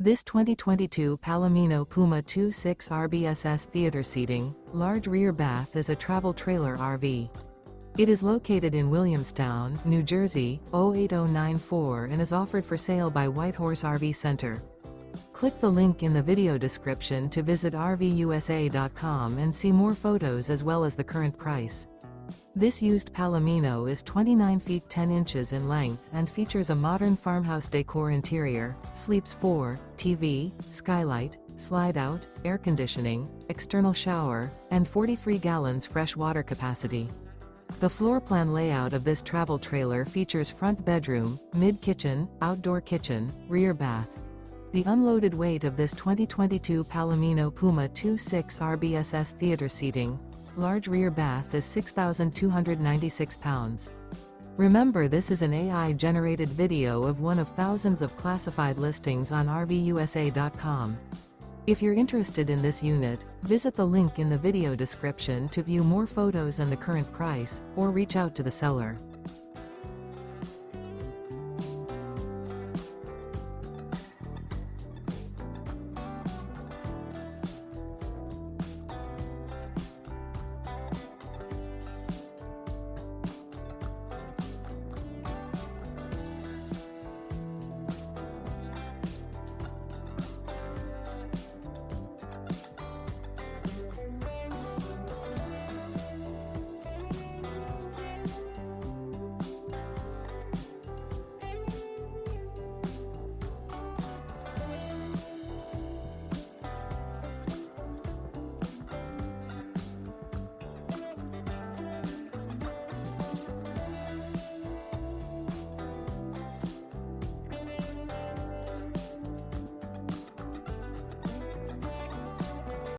This 2022 Palomino Puma 2.6 RVUSA theater seating, large rear bath is a travel trailer RV. It is located in Williamstown, New Jersey, 08094 and is offered for sale by Whitehorse RV Center. Click the link in the video description to visit RVUSA.com and see more photos as well as the current price. This used Palomino is 29 feet 10 inches in length and features a modern farmhouse decor interior, sleeps 4, TV, skylight, slide-out, air conditioning, external shower, and 43 gallons fresh water capacity. The floor plan layout of this travel trailer features front bedroom, mid-kitchen, outdoor kitchen, rear bath. The unloaded weight of this 2022 Palomino Puma 2.6 RVUSA theater seating, large rear bath is 6,296 pounds. Remember, this is an AI-generated video of one of thousands of classified listings on RVUSA.com. If you're interested in this unit, visit the link in the video description to view more photos and the current price, or reach out to the seller.